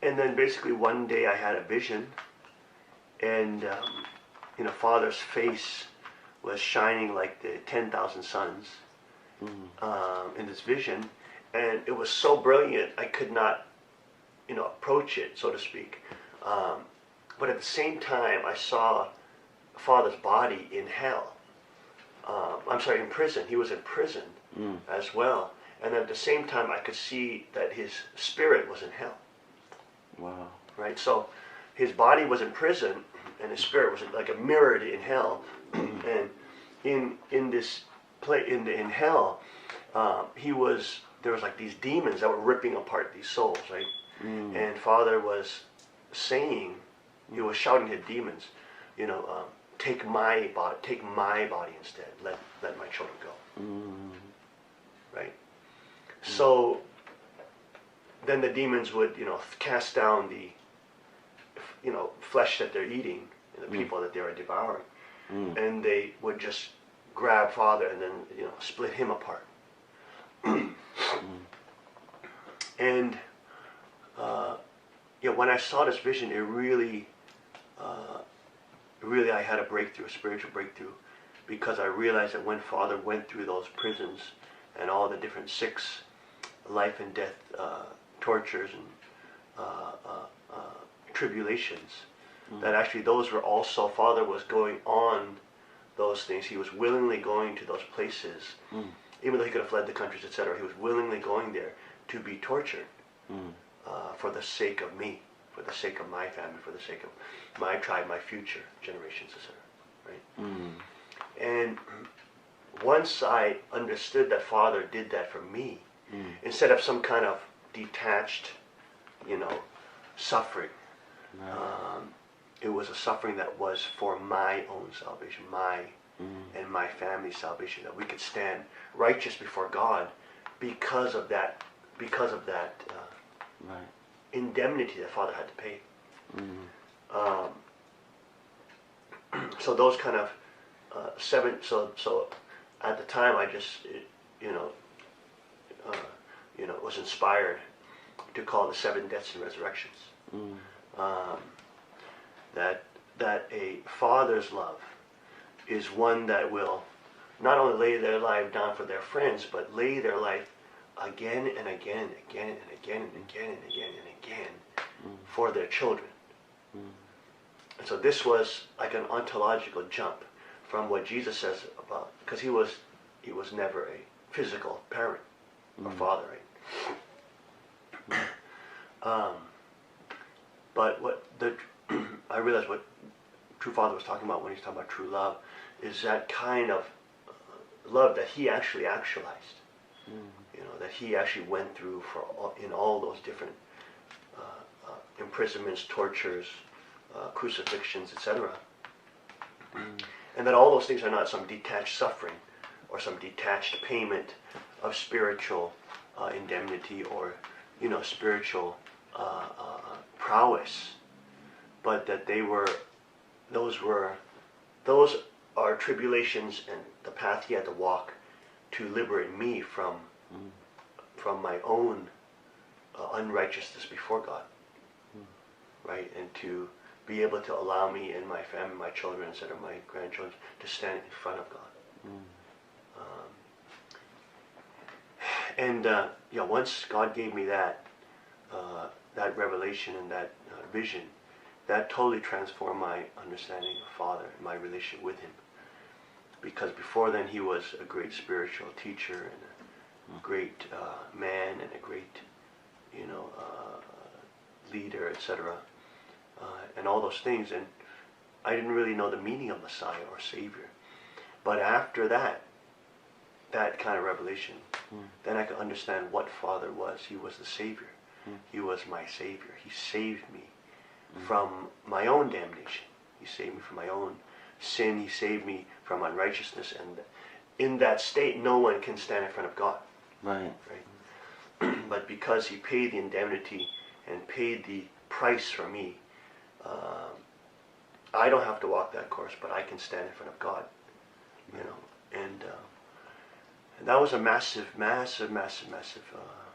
And then basically one day I had a vision, and Father's face was shining like the 10,000 suns in this vision, and it was so brilliant I could not, approach it, so to speak. But at the same time, I saw Father's body in hell. In prison. He was in prison as well. And at the same time, I could see that his spirit was in hell. Wow. Right? So his body was in prison, and his spirit was like a mirrored in hell. And in this place, in hell, there was like these demons that were ripping apart these souls, right? And Father was saying, he was shouting at demons, take my body instead. Let my children go. Right? So then the demons would, cast down the, flesh that they're eating and the people that they are devouring, and they would just grab Father and then, split him apart. And when I saw this vision, it really, I had a breakthrough, a spiritual breakthrough, because I realized that when Father went through those prisons and all the different 6 life and death tortures and tribulations, that actually those were also, Father was going on those things. He was willingly going to those places, even though he could have fled the countries, etc. He was willingly going there to be tortured for the sake of me, for the sake of my family, for the sake of my tribe, my future generations, etc. Right? And once I understood that Father did that for me, instead of some kind of detached, suffering, it was a suffering that was for my own salvation, and my family's salvation, that we could stand righteous before God because of that Right. indemnity that Father had to pay. So those kind of 7. So at the time, I just was inspired to call the 7 deaths and resurrections. That a father's love is one that will not only lay their life down for their friends, but lay their life again and again, again and again and again and again and again for their children. And so this was like an ontological jump from what Jesus says about, because he was never a physical parent or father, right? But I realized what true Father was talking about when he's talking about true love is that kind of love that he actually actualized. That he actually went through in all those different imprisonments, tortures, crucifixions, etc. And that all those things are not some detached suffering or some detached payment of spiritual indemnity or spiritual prowess, but that those are tribulations and the path he had to walk to liberate me from my own unrighteousness before God, right? And to be able to allow me and my family, my children, etc., my grandchildren, to stand in front of God. Once God gave me that revelation and that vision, that totally transformed my understanding of Father and my relationship with him. Because before then, he was a great spiritual teacher and a great man and a great, leader, etc. And all those things. And I didn't really know the meaning of Messiah or Savior. But after that kind of revelation, then I could understand what Father was. He was the Savior. He was my Savior. He saved me from my own damnation. He saved me from my own sin. He saved me from unrighteousness. And in that state, no one can stand in front of God. Right. But because he paid the indemnity and paid the price for me, I don't have to walk that course, but I can stand in front of God. And that was a massive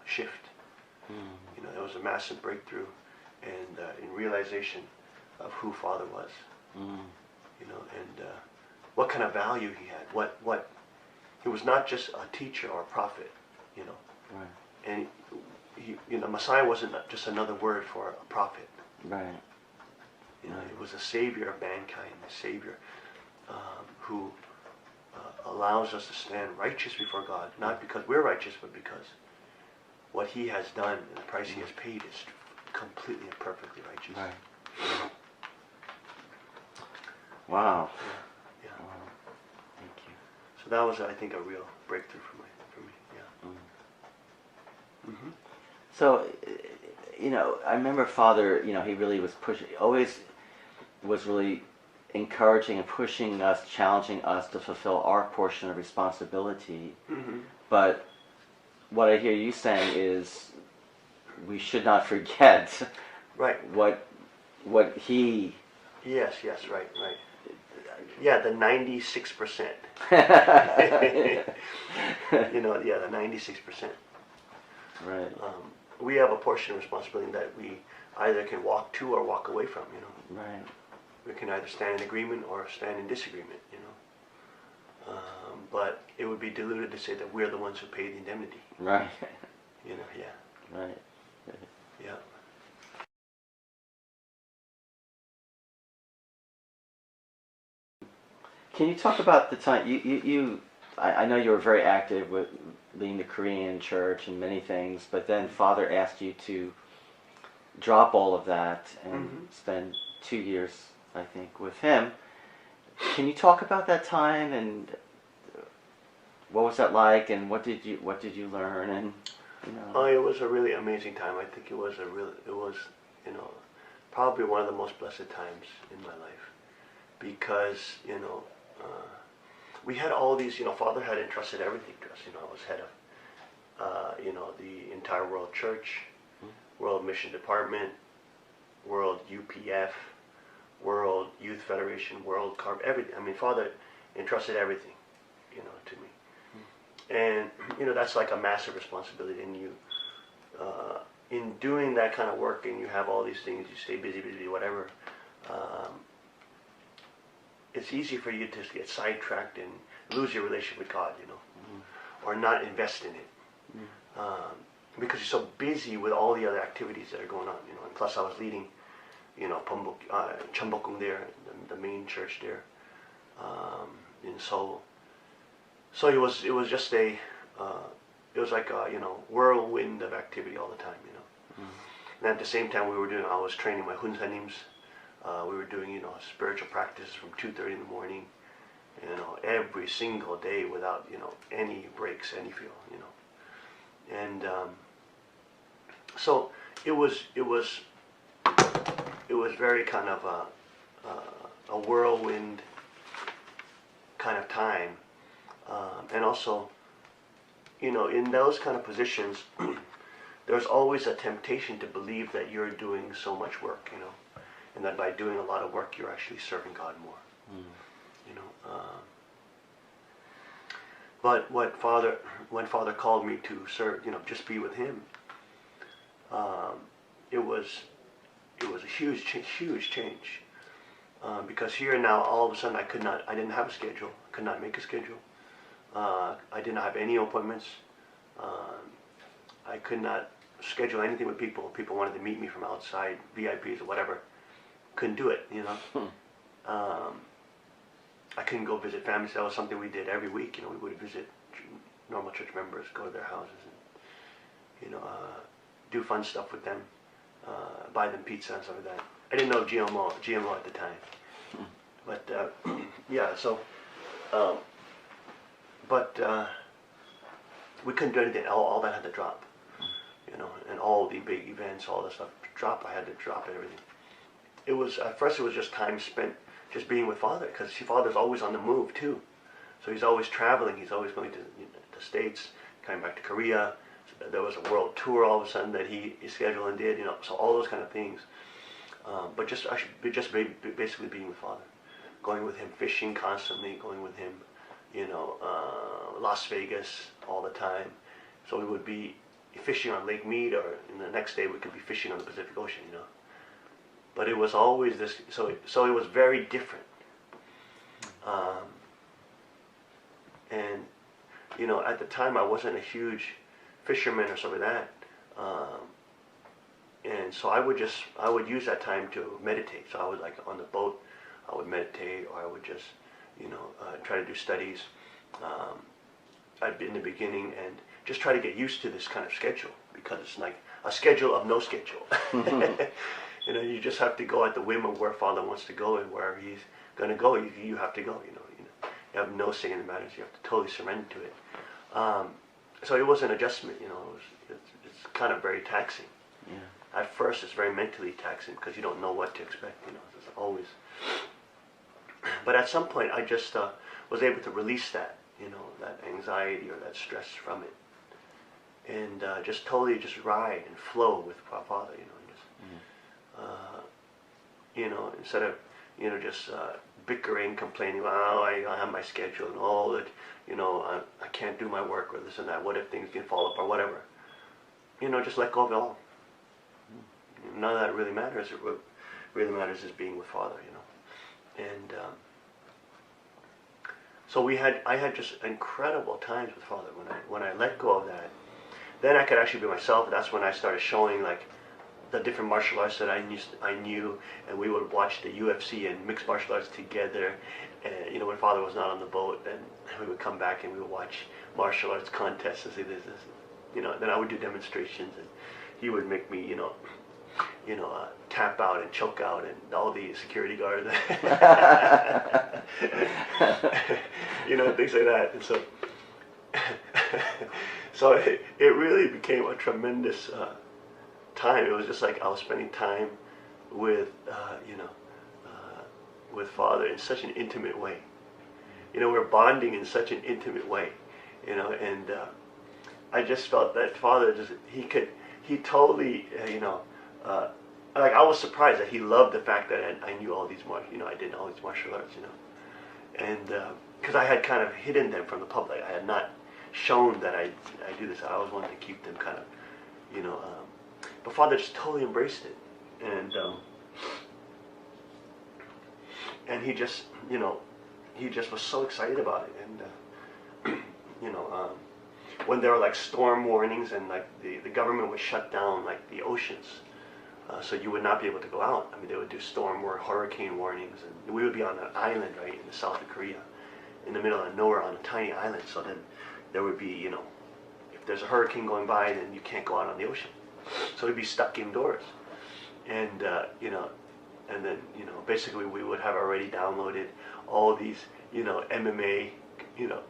shift. That was a massive breakthrough. and in realization of who Father was, you know, and what kind of value he had. What he was not just a teacher or a prophet, you know, right. and he, you know, Messiah wasn't just another word for a prophet. Right. You know, it was a savior of mankind, a savior who allows us to stand righteous before God, not because we're righteous, but because what he has done and the price he has paid is completely and perfectly righteous. Right. Wow. Yeah. Wow. Thank you. So that was, I think, a real breakthrough for me. Yeah. Mm-hmm. So, you know, I remember Father, you know, he really was pushing, always was really encouraging and pushing us, challenging us to fulfill our portion of responsibility. Mm-hmm. But what I hear you saying is we should not forget right. what he... Yes, right. Yeah, the 96%. You know, yeah, the 96%. Right. We have a portion of responsibility that we either can walk to or walk away from, you know. Right. We can either stand in agreement or stand in disagreement, you know. But it would be diluted to say that we're the ones who pay the indemnity. Right. You know, yeah. Right. Yeah. Can you talk about the time I know you were very active with leading the Korean church and many things, but then Father asked you to drop all of that and spend 2 years, I think, with him. Can you talk about that time and what was that like, and what did you learn, and you know? It was a really amazing time. I think it was you know, probably one of the most blessed times in my life, because you know. We had all these, you know, Father had entrusted everything to us. You know, I was head of, you know, the entire World Church, World Mission Department, World UPF, World Youth Federation, World Carb, everything. I mean, Father entrusted everything, you know, to me. And, you know, that's like a massive responsibility. And you, in doing that kind of work, and you have all these things, you stay busy, whatever, it's easy for you to get sidetracked and lose your relationship with God, you know, or not invest in it, because you're so busy with all the other activities that are going on, you know. And plus, I was leading, you know, Cheonbokgung there, the main church there, in Seoul. So it was just it was like a, you know, whirlwind of activity all the time, you know. And at the same time, I was training my Hunsanims. We were doing, you know, spiritual practices from 2:30 in the morning, you know, every single day without, you know, any breaks, any feel, you know. And so it was very kind of a whirlwind kind of time, and also, you know, in those kind of positions, there's always a temptation to believe that you're doing so much work, you know. And that by doing a lot of work, you're actually serving God more. You know. But when Father called me to serve, you know, just be with Him, it was a huge change. Because here now, all of a sudden, I didn't have a schedule. Could not make a schedule. I didn't have any appointments. I could not schedule anything with people. People wanted to meet me from outside, VIPs or whatever. Couldn't do it, you know. I couldn't go visit families. That was something we did every week. You know, we would visit normal church members, go to their houses, and, you know, do fun stuff with them, buy them pizza and stuff like that. I didn't know GMO at the time, but yeah. So, but we couldn't do anything. All that had to drop, you know, and all the big events, all that stuff dropped. I had to drop everything. It was, at first it was just time spent just being with Father, because Father's always on the move too. So he's always traveling. He's always going to, you know, the States, coming back to Korea. So there was a world tour all of a sudden that he scheduled and did, you know, so all those kind of things. But just basically being with Father, going with him fishing constantly, going with him, you know, Las Vegas all the time. So we would be fishing on Lake Mead, or in the next day we could be fishing on the Pacific Ocean, you know. but it was always this. So it was very different. And you know, at the time I wasn't a huge fisherman or something like that. And so I would use that time to meditate. So I was like on the boat, I would meditate, or I would just, you know, try to do studies. I'd be in the beginning and just try to get used to this kind of schedule, because it's like a schedule of no schedule. You know, you just have to go at the whim of where Father wants to go, and wherever He's going to go, you have to go. You you have no say in the matters. You have to totally surrender to it. So it was an adjustment. You know, it's kind of very taxing. Yeah. At first, it's very mentally taxing because you don't know what to expect. You know, it's always. But at some point, I just was able to release that, you know, that anxiety or that stress from it, and just totally just ride and flow with Father. You know, and just you know, instead of, you know, just bickering, complaining, oh, I have my schedule and all that, you know, I can't do my work or this and that. What if things can fall apart, whatever. You know, just let go of it all. None of that really matters. What really matters is being with Father, you know. And so I had just incredible times with Father. When I let go of that, then I could actually be myself. That's when I started showing like the different martial arts that I knew, and we would watch the UFC and mixed martial arts together. And you know, when Father was not on the boat, then we would come back and we would watch martial arts contests and say this, you know. Then I would do demonstrations, and he would make me, you know, tap out and choke out, and all the security guards, you know, things like that. And so it really became a tremendous time. It was just like I was spending time with, with Father in such an intimate way. You know, we're bonding in such an intimate way, you know, and I just felt that Father he totally, like I was surprised that he loved the fact that I knew all these I did all these martial arts, you know, and because I had kind of hidden them from the public. I had not shown that I do this. I always wanted to keep them kind of, you know, but Father just totally embraced it, and he just, you know, he just was so excited about it, and you know, when there were like storm warnings and like the government would shut down like the oceans. So you would not be able to go out. I mean, they would do storm or hurricane warnings, and we would be on an island, right, in the south of Korea, in the middle of nowhere on a tiny island. So then there would be, you know, if there's a hurricane going by, then you can't go out on the ocean. So we'd be stuck indoors, and you know, and then, you know, basically we would have already downloaded all these, you know, MMA, you know,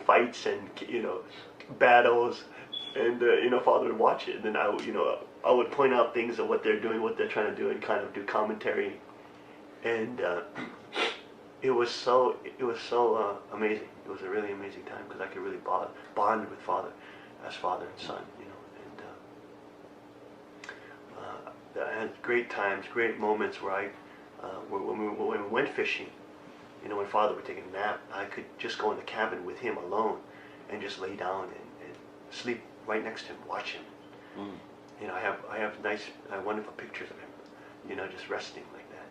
fights and, you know, battles, and you know, Father would watch it, and then I would point out things of what they're doing, what they're trying to do, and kind of do commentary, and it was so amazing. It was a really amazing time because I could really bond with Father as father and son, you know, and I had great times, great moments where when we went fishing, you know, when Father would take a nap, I could just go in the cabin with him alone and just lay down and sleep right next to him, watch him. You know, I have nice, wonderful pictures of him, you know, just resting like that,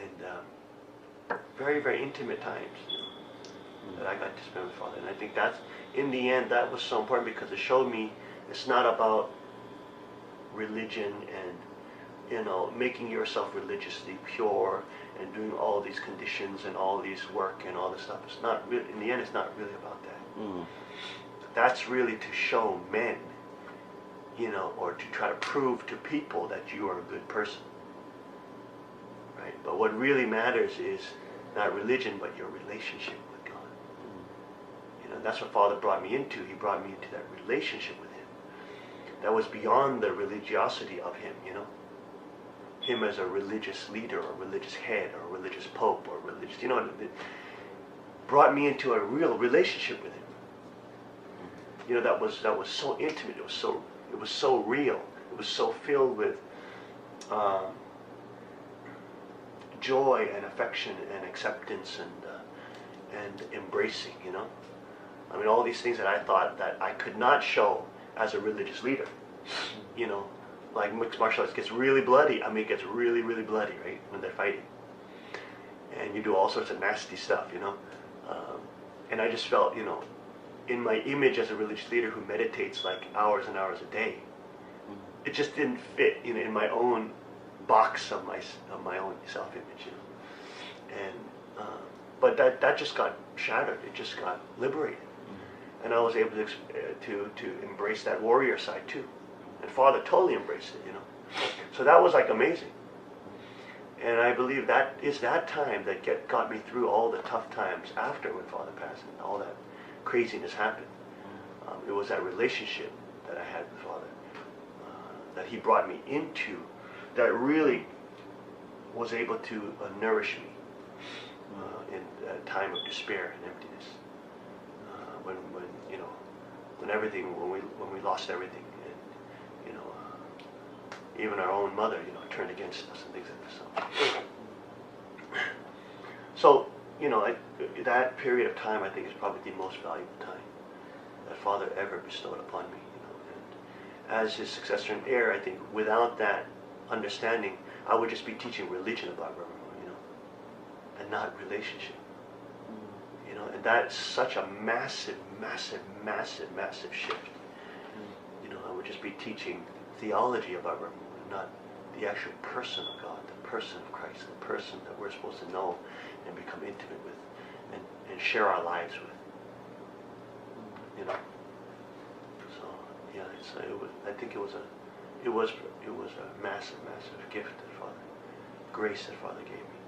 and very, very intimate times, you know, that I got to spend with Father. And I think that's, in the end, that was so important because it showed me it's not about religion and, you know, making yourself religiously pure and doing all these conditions and all these work and all this stuff. It's not really, in the end, it's not really about that. That's really to show men, you know, or to try to prove to people that you are a good person, right? But what really matters is not religion, but your relationship with God. You know, that's what Father brought me into. He brought me into that relationship with Him. That was beyond the religiosity of Him, you know. Him as a religious leader or religious head or religious pope or religious, you know, it brought me into a real relationship with Him. You know, that was so intimate. It was so real. It was so filled with joy and affection and acceptance and embracing. You know, I mean, all these things that I thought that I could not show as a religious leader. You know, like mixed martial arts gets really bloody. I mean, it gets really, really bloody, right, when they're fighting. And you do all sorts of nasty stuff, you know. And I just felt, you know, in my image as a religious leader who meditates like hours and hours a day, it just didn't fit, you know, in my own box of my own self-image, you know. And but that just got shattered. It just got liberated, and I was able to embrace that warrior side too. And Father totally embraced it, you know. So that was like amazing. And I believe that is that time that got me through all the tough times after when Father passed and all that craziness happened. It was that relationship that I had with Father that he brought me into that really was able to nourish me in a time of despair and emptiness. When you know, when we lost everything, and you know, even our own mother, you know, turned against us and things like this. So you know, that period of time I think is probably the most valuable time that Father ever bestowed upon me. You know, and as his successor and heir, I think without that understanding, I would just be teaching religion about Brahma, you know, and not relationship. You know, and that's such a massive, massive, massive, massive shift. You know, I would just be teaching theology about Brahma, not the actual person of God, the person of Christ, the person that we're supposed to know and become intimate with, and share our lives with. You know. So yeah, I think it was a massive, massive gift that Father, grace that Father gave me.